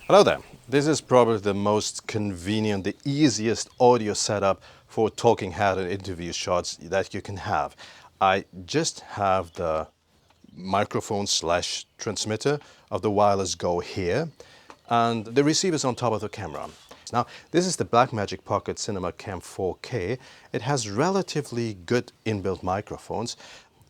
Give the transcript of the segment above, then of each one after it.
Hello there. This is probably the most convenient, the easiest audio setup for talking head and interview shots that you can have. I just have the microphone slash transmitter of the Wireless Go here, and the receiver's on top of the camera. Now, this is the Blackmagic Pocket Cinema Cam 4K. It has relatively good inbuilt microphones.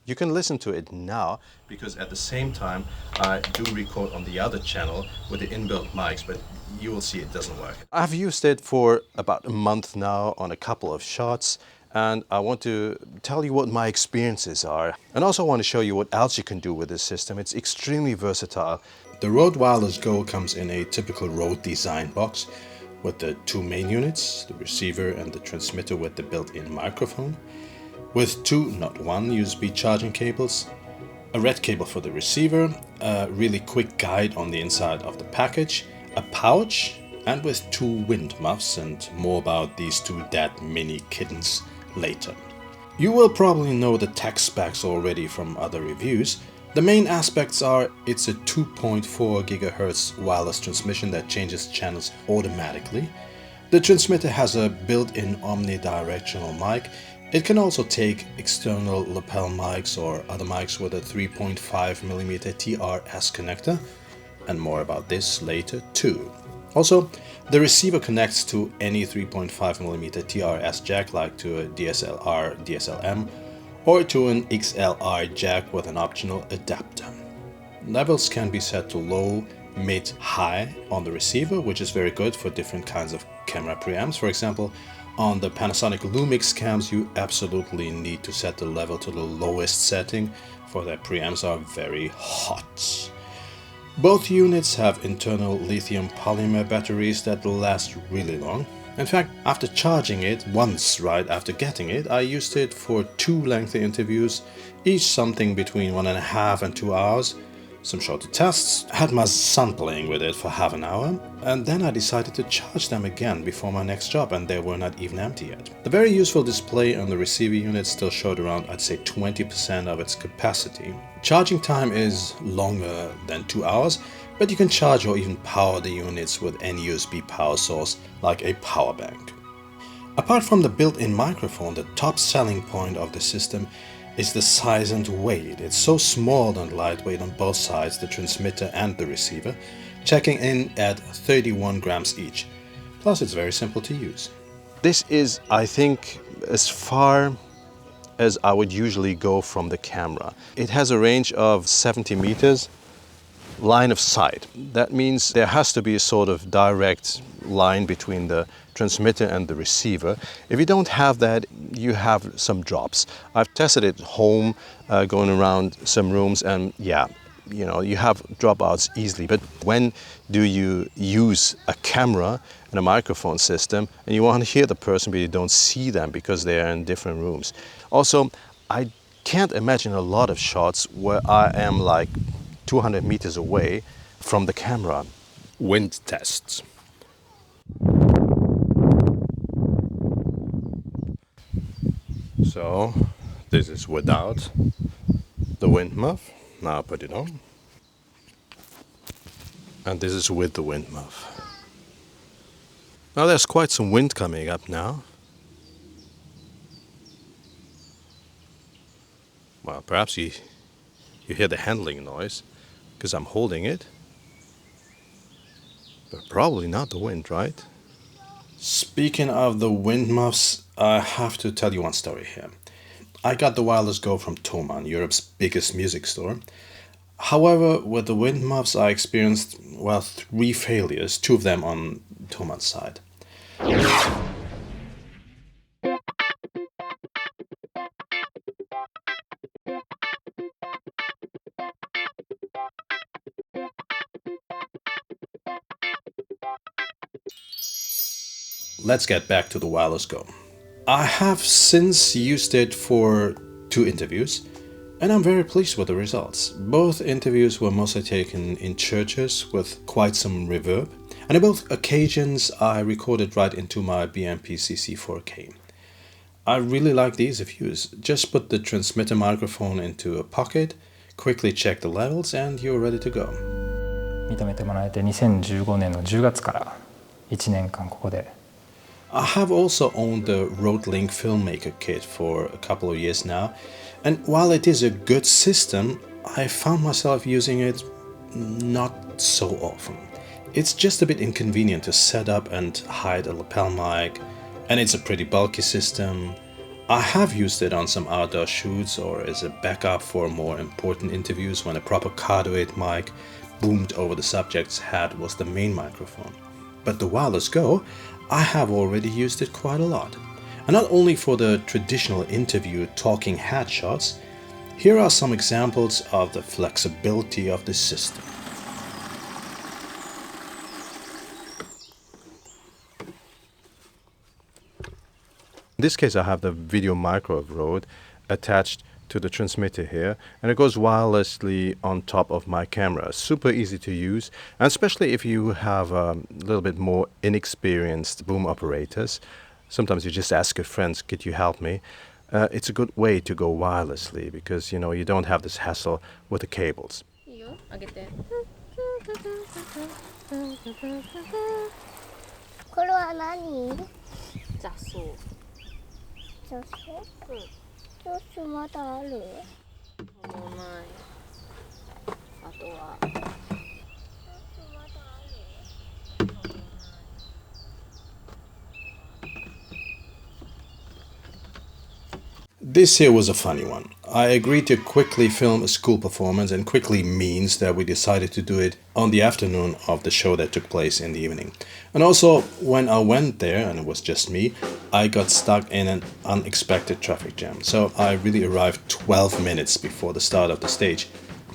You can listen to it now because at the same time I do record on the other channel with the inbuilt mics, but you will see it doesn't work. I've used it for about a month now on a couple of shots, and I want to tell you what my experiences are. And also want to show you what else you can do with this system. It's extremely versatile. The Rode Wireless Go comes in a typical Rode design box with the two main units, the receiver and the transmitter with the built-in microphone, with two, not one, USB charging cables, a red cable for the receiver, a really quick guide on the inside of the package, a pouch, and with two wind muffs, and more about these two dead mini kittens later. You will probably know the tech specs already from other reviews. The main aspects are it's a 2.4 GHz wireless transmission that changes channels automatically. The transmitter has a built-in omnidirectional mic. It can also take external lapel mics or other mics with a 3.5mm TRS connector, and more about this later too. Also, the receiver connects to any 3.5mm TRS jack, like to a DSLR, DSLM, or to an XLR jack with an optional adapter. Levels can be set to low, mid, high on the receiver, which is very good for different kinds of camera preamps. For example, on the Panasonic Lumix cams, you absolutely need to set the level to the lowest setting, for their preamps are very hot. Both units have internal lithium polymer batteries that last really long. In fact, after charging it once right after getting it, I used it for two lengthy interviews, each something between 1.5 and 2 hours. Some shorter tests, had my son playing with it for half an hour, and then I decided to charge them again before my next job, and they were not even empty yet. The very useful display on the receiver unit still showed around, I'd say, 20% of its capacity. Charging time is longer than 2 hours, but you can charge or even power the units with any USB power source like a power bank. Apart from the built-in microphone, the top selling point of the system is the size and weight. It's so small and lightweight on both sides, the transmitter and the receiver, checking in at 31 grams each. Plus, it's very simple to use. This is, I think, as far as I would usually go from the camera. It has a range of 70 meters. Line of sight. That means there has to be a sort of direct line between the transmitter and the receiver. If you don't have that, you have some drops. I've tested it home, going around some rooms, and yeah, you have dropouts easily. But when do you use a camera and a microphone system and you want to hear the person but you don't see them because they are in different rooms? Also, I can't imagine a lot of shots where I am like 200 meters away from the camera. Wind tests. So this is without the wind muff. Now I put it on. And this is with the wind muff. Now there's quite some wind coming up now. Well, perhaps you hear the handling noise because I'm holding it. But probably not the wind, right? Speaking of the wind muffs, I have to tell you one story here. I got the Wireless Go from Thomann, Europe's biggest music store. However, with the wind muffs I experienced, well, 3 failures, 2 of them on Thomann's side. Let's get back to the Wireless Go. I have since used it for 2 interviews, and I'm very pleased with the results. Both interviews were mostly taken in churches with quite some reverb, and on both occasions I recorded right into my BMPCC 4K. I really like the ease of use. Just put the transmitter microphone into a pocket, quickly check the levels, and you're ready to go. 認めてもらえて2015年の10月から1年間ここで I have also owned the Rodelink Filmmaker Kit for a couple of years now, and while it is a good system, I found myself using it not so often. It's just a bit inconvenient to set up and hide a lapel mic, and it's a pretty bulky system. I have used it on some outdoor shoots or as a backup for more important interviews when a proper cardioid mic boomed over the subject's head was the main microphone. But the wireless Go, I have already used it quite a lot. And not only for the traditional interview talking head shots, here are some examples of the flexibility of this system. In this case, I have the video micro Rode attached to the transmitter here, and it goes wirelessly on top of my camera. Super easy to use, and especially if you have a little bit more inexperienced boom operators. Sometimes you just ask your friends, could you help me? It's a good way to go wirelessly because you don't have this hassle with the cables. いいよ、あげて。これは何？雑草。雑草？雑草まだある？もうない。あとは。雑草まだある？ This here was a funny one. I agreed to quickly film a school performance, and quickly means that we decided to do it on the afternoon of the show that took place in the evening. And also, when I went there, and it was just me, I got stuck in an unexpected traffic jam. So I really arrived 12 minutes before the start of the stage.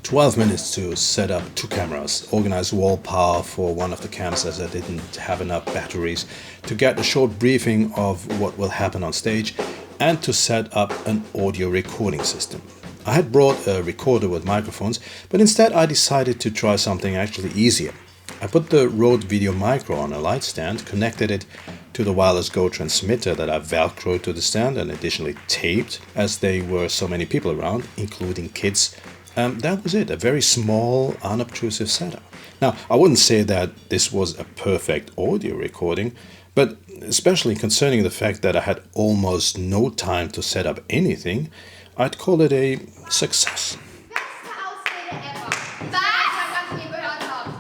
12 minutes to set up 2 cameras, organize wall power for one of the cams as I didn't have enough batteries, to get a short briefing of what will happen on stage, and to set up an audio recording system. I had brought a recorder with microphones, but instead I decided to try something actually easier. I put the Rode Video Micro on a light stand, connected it to the wireless Go transmitter that I velcroed to the stand and additionally taped, as there were so many people around, including kids. That was it, a very small, unobtrusive setup. Now, I wouldn't say that this was a perfect audio recording, but especially concerning the fact that I had almost no time to set up anything, I'd call it a success. Beste Ausrede ever. Was? Ich hab ganz nie gehört habt.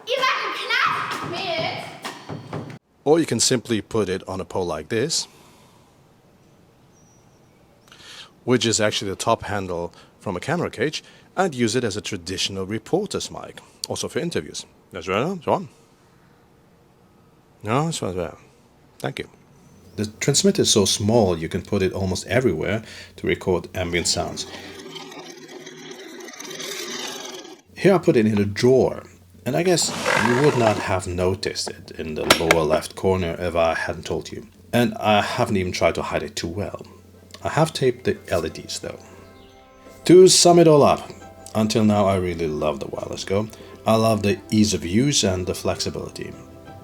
Ihr seid im Knast, Mädels. Or you can simply put it on a pole like this, which is actually the top handle from a camera cage, and use it as a traditional reporter's mic, also for interviews. That's right, so on. No, that's right. Thank you. The transmitter is so small you can put it almost everywhere to record ambient sounds. Here I put it in a drawer, and I guess you would not have noticed it in the lower left corner if I hadn't told you. And I haven't even tried to hide it too well. I have taped the LEDs though. To sum it all up, until now I really love the wireless Go. I love the ease of use and the flexibility.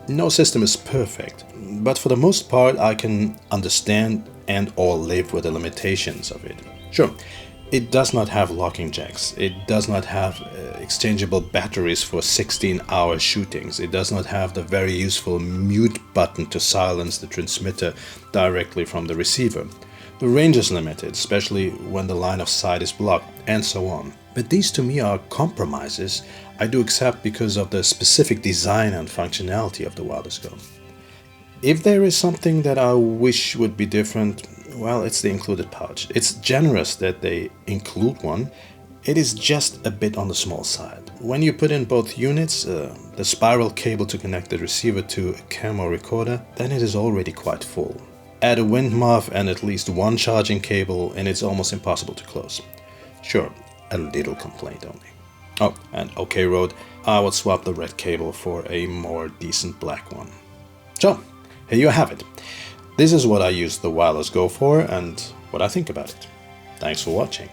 No system is perfect, but for the most part I can understand and or live with the limitations of it. Sure, it does not have locking jacks, it does not have exchangeable batteries for 16-hour shootings, it does not have the very useful mute button to silence the transmitter directly from the receiver. The range is limited, especially when the line of sight is blocked, and so on. But these to me are compromises I do accept because of the specific design and functionality of the wireless Go. If there is something that I wish would be different, well, it's the included pouch. It's generous that they include one. It is just a bit on the small side. When you put in both units, the spiral cable to connect the receiver to a camera recorder, then it is already quite full. Add a wind muff and at least one charging cable and it's almost impossible to close. Sure, a little complaint only. Oh, and okay Rode, I would swap the red cable for a more decent black one. So, here you have it. This is what I use the wireless Go for and what I think about it. Thanks for watching.